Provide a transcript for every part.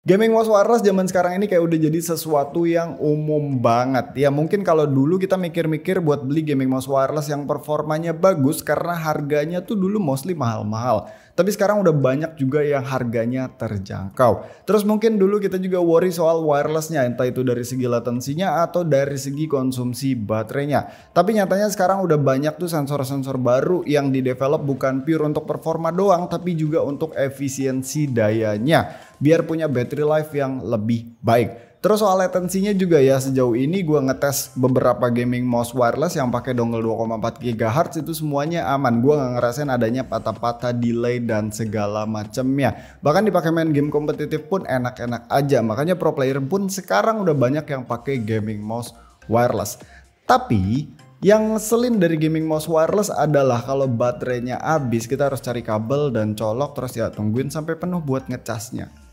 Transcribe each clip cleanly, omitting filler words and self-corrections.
Gaming mouse wireless zaman sekarang ini kayak udah jadi sesuatu yang umum banget. Ya mungkin kalau dulu kita mikir-mikir buat beli gaming mouse wireless yang performanya bagus karena harganya tuh dulu mostly mahal-mahal. Tapi sekarang udah banyak juga yang harganya terjangkau. Terus mungkin dulu kita juga worry soal wirelessnya, entah itu dari segi latensinya atau dari segi konsumsi baterainya. Tapi nyatanya sekarang udah banyak tuh sensor-sensor baru yang di-develop bukan pure untuk performa doang, tapi juga untuk efisiensi dayanya, biar punya battery life yang lebih baik. Terus soal latensinya juga ya, sejauh ini gue ngetes beberapa gaming mouse wireless yang pakai dongle 2,4 GHz itu semuanya aman. Gue gak ngerasain adanya patah-patah, delay dan segala macemnya. Bahkan dipakai main game kompetitif pun enak-enak aja. Makanya pro player pun sekarang udah banyak yang pakai gaming mouse wireless. Tapi yang ngeselin dari gaming mouse wireless adalah kalau baterainya habis kita harus cari kabel dan colok, terus ya tungguin sampai penuh buat ngecasnya.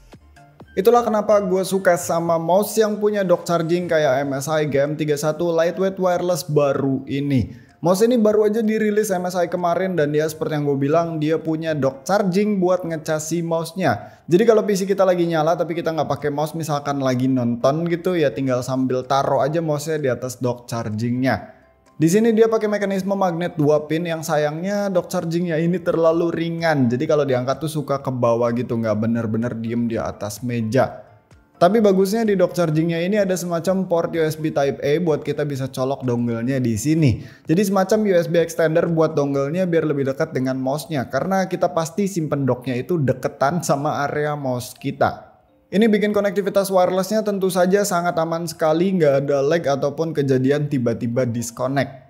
Itulah kenapa gue suka sama mouse yang punya dock charging kayak MSI GM31 Lightweight Wireless baru ini. Mouse ini baru aja dirilis MSI kemarin dan dia seperti yang gue bilang, dia punya dock charging buat ngecas si mouse-nya. Jadi kalau PC kita lagi nyala tapi kita nggak pakai mouse, misalkan lagi nonton gitu ya, tinggal sambil taruh aja mouse-nya di atas dock chargingnya. Di sini dia pakai mekanisme magnet 2 pin yang sayangnya dock chargingnya ini terlalu ringan. Jadi kalau diangkat tuh suka ke bawah gitu, nggak bener-bener diem di atas meja. Tapi bagusnya di dock chargingnya ini ada semacam port USB Type A buat kita bisa colok dongle-nya di sini. Jadi semacam USB extender buat dongle-nya biar lebih dekat dengan mouse-nya. Karena kita pasti simpen dock-nya itu deketan sama area mouse kita. Ini bikin konektivitas wirelessnya tentu saja sangat aman sekali, nggak ada lag ataupun kejadian tiba-tiba disconnect.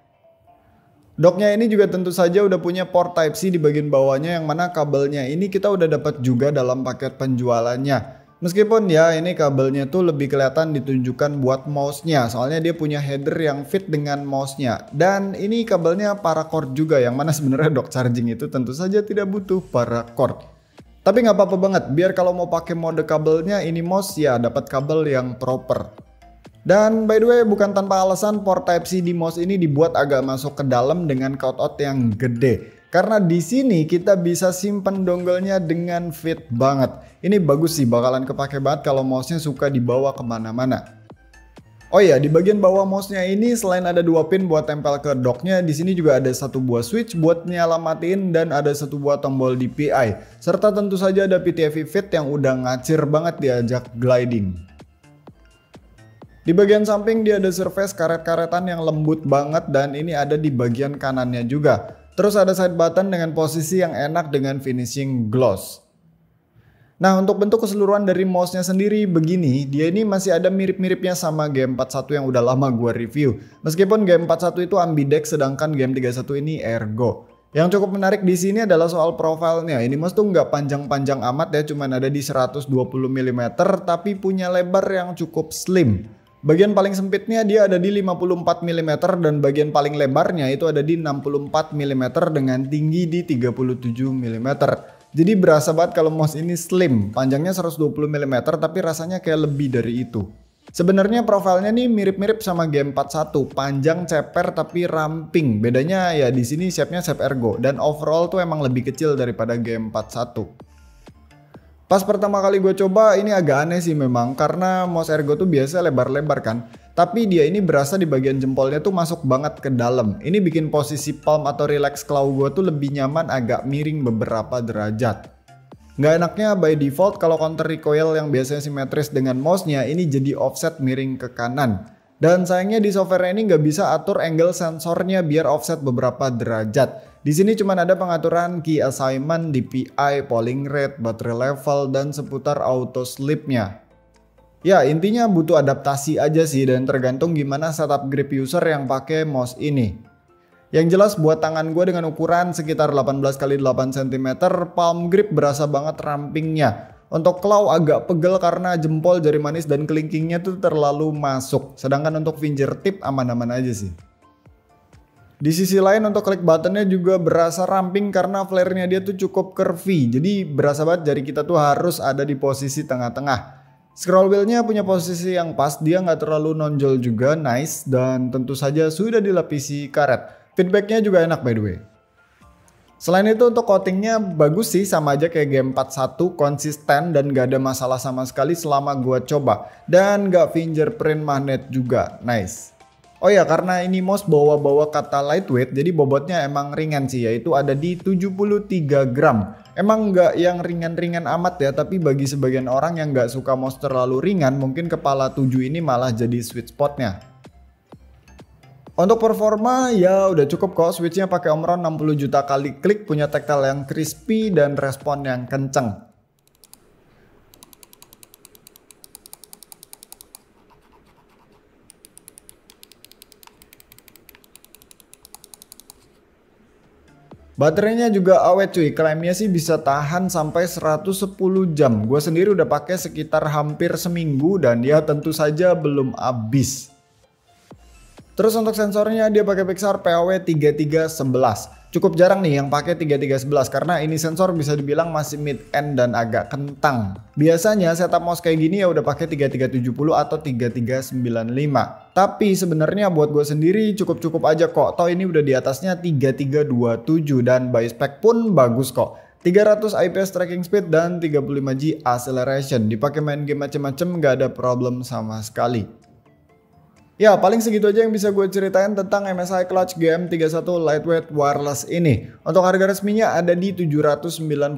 Docknya ini juga tentu saja udah punya port Type-C di bagian bawahnya, yang mana kabelnya ini kita udah dapat juga dalam paket penjualannya. Meskipun ya ini kabelnya tuh lebih kelihatan ditunjukkan buat mouse-nya, soalnya dia punya header yang fit dengan mouse-nya. Dan ini kabelnya paracord juga, yang mana sebenarnya dock charging itu tentu saja tidak butuh paracord. Tapi nggak apa-apa banget, biar kalau mau pakai mode kabelnya ini mouse ya dapat kabel yang proper. Dan by the way bukan tanpa alasan port Type-C di mouse ini dibuat agak masuk ke dalam dengan cutout yang gede. Karena di sini kita bisa simpen dongle-nya dengan fit banget. Ini bagus sih, bakalan kepake banget kalau mouse-nya suka dibawa kemana-mana. Oh iya, di bagian bawah mouse-nya ini selain ada 2 pin buat tempel ke dock-nya, di sini juga ada 1 buah switch buat nyala matiin dan ada 1 buah tombol DPI. Serta tentu saja ada PTFE Fit yang udah ngacir banget diajak gliding. Di bagian samping dia ada surface karet-karetan yang lembut banget dan ini ada di bagian kanannya juga. Terus ada side button dengan posisi yang enak dengan finishing gloss. Nah untuk bentuk keseluruhan dari mouse-nya sendiri begini, dia ini masih ada mirip-miripnya sama GM41 yang udah lama gua review. Meskipun GM41 itu ambidex sedangkan GM31 ini ergo. Yang cukup menarik di sini adalah soal profilnya. Ini mouse tuh nggak panjang-panjang amat ya, cuman ada di 120 mm tapi punya lebar yang cukup slim. Bagian paling sempitnya dia ada di 54 mm dan bagian paling lebarnya itu ada di 64 mm dengan tinggi di 37 mm. Jadi berasa banget kalau mouse ini slim, panjangnya 120 mm tapi rasanya kayak lebih dari itu. Sebenarnya profilnya nih mirip-mirip sama GM41, panjang ceper tapi ramping. Bedanya ya di sini shape-nya shape ergo dan overall tuh emang lebih kecil daripada GM41. Pas pertama kali gue coba ini agak aneh sih memang, karena mouse ergo tuh biasa lebar-lebar kan. Tapi dia ini berasa di bagian jempolnya tuh masuk banget ke dalam. Ini bikin posisi palm atau relax claw gue tuh lebih nyaman agak miring beberapa derajat. Nggak enaknya by default kalau counter recoil yang biasanya simetris dengan mouse-nya ini jadi offset miring ke kanan. Dan sayangnya di software ini nggak bisa atur angle sensornya biar offset beberapa derajat. Di sini cuma ada pengaturan key assignment, DPI, polling rate, battery level, dan seputar auto sleep-nya. Ya intinya butuh adaptasi aja sih dan tergantung gimana setup grip user yang pakai mouse ini. Yang jelas buat tangan gue dengan ukuran sekitar 18x8 cm, palm grip berasa banget rampingnya. Untuk claw agak pegel karena jempol, jari manis, dan kelingkingnya tuh terlalu masuk. Sedangkan untuk fingertip aman-aman aja sih. Di sisi lain untuk klik buttonnya juga berasa ramping karena flare-nya dia tuh cukup curvy. Jadi berasa banget jari kita tuh harus ada di posisi tengah-tengah. Scroll wheel-nya punya posisi yang pas, dia nggak terlalu nonjol juga, nice, dan tentu saja sudah dilapisi karet. Feedback-nya juga enak by the way. Selain itu untuk coatingnya bagus sih, sama aja kayak G41, konsisten dan gak ada masalah sama sekali selama gua coba. Dan gak fingerprint magnet juga, nice. Oh ya, karena ini mouse bawa-bawa kata lightweight, jadi bobotnya emang ringan sih, yaitu ada di 73 gram. Emang nggak yang ringan-ringan amat ya, tapi bagi sebagian orang yang nggak suka mouse terlalu ringan, mungkin kepala 7 ini malah jadi sweet spotnya. Untuk performa ya udah cukup kok, switchnya pakai Omron 60 juta kali klik, punya tactile yang crispy dan respon yang kenceng. Baterainya juga awet cuy, klaimnya sih bisa tahan sampai 110 jam. Gue sendiri udah pakai sekitar hampir seminggu dan ya tentu saja belum habis. Terus untuk sensornya dia pakai Pixar PAW 3311. Cukup jarang nih yang pakai 3311 karena ini sensor bisa dibilang masih mid end dan agak kentang. Biasanya setup mouse kayak gini ya udah pakai 3370 atau 3395. Tapi sebenarnya buat gue sendiri cukup-cukup aja kok. Toh ini udah di atasnya 3327 dan by spec pun bagus kok. 300 IPS tracking speed dan 35G acceleration. Dipakai main game macem-macem gak ada problem sama sekali. Ya paling segitu aja yang bisa gue ceritain tentang MSI Clutch GM31 Lightweight Wireless ini. Untuk harga resminya ada di 799.000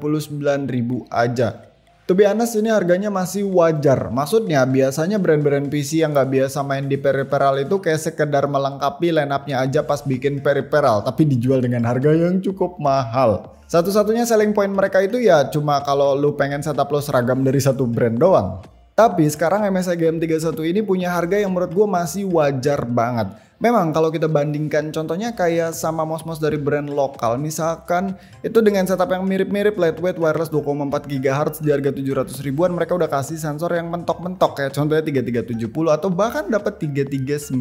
aja. To be honest ini harganya masih wajar. Maksudnya biasanya brand-brand PC yang gak biasa main di peripheral itu kayak sekedar melengkapi line up-nya aja pas bikin peripheral, tapi dijual dengan harga yang cukup mahal. Satu-satunya selling point mereka itu ya cuma kalau lu pengen setup lo seragam dari satu brand doang. Tapi sekarang MSI GM31 ini punya harga yang menurut gue masih wajar banget. Memang kalau kita bandingkan contohnya kayak sama mouse-mouse dari brand lokal, misalkan itu dengan setup yang mirip-mirip lightweight wireless 2,4 GHz di harga 700 ribuan, mereka udah kasih sensor yang mentok-mentok kayak contohnya 3370 atau bahkan dapat 3395.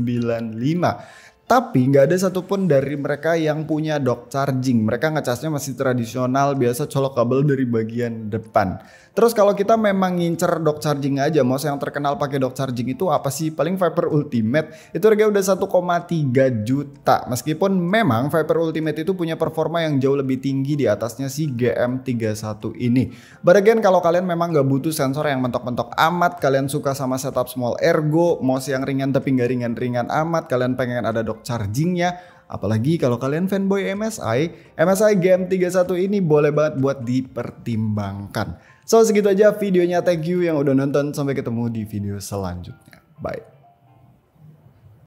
Tapi nggak ada satupun dari mereka yang punya dock charging. Mereka ngecasnya masih tradisional, biasa colok kabel dari bagian depan. Terus kalau kita memang ngincer dock charging aja, mouse yang terkenal pakai dock charging itu apa sih? Paling Viper Ultimate, itu harga udah 1,3 juta. Meskipun memang Viper Ultimate itu punya performa yang jauh lebih tinggi di atasnya si GM31 ini. But again, kalau kalian memang nggak butuh sensor yang mentok-mentok amat, kalian suka sama setup small ergo, mouse yang ringan tapi nggak ringan-ringan amat, kalian pengen ada dock chargingnya, apalagi kalau kalian fanboy MSI GM31 ini boleh banget buat dipertimbangkan. So segitu aja videonya, thank you yang udah nonton, sampai ketemu di video selanjutnya, bye.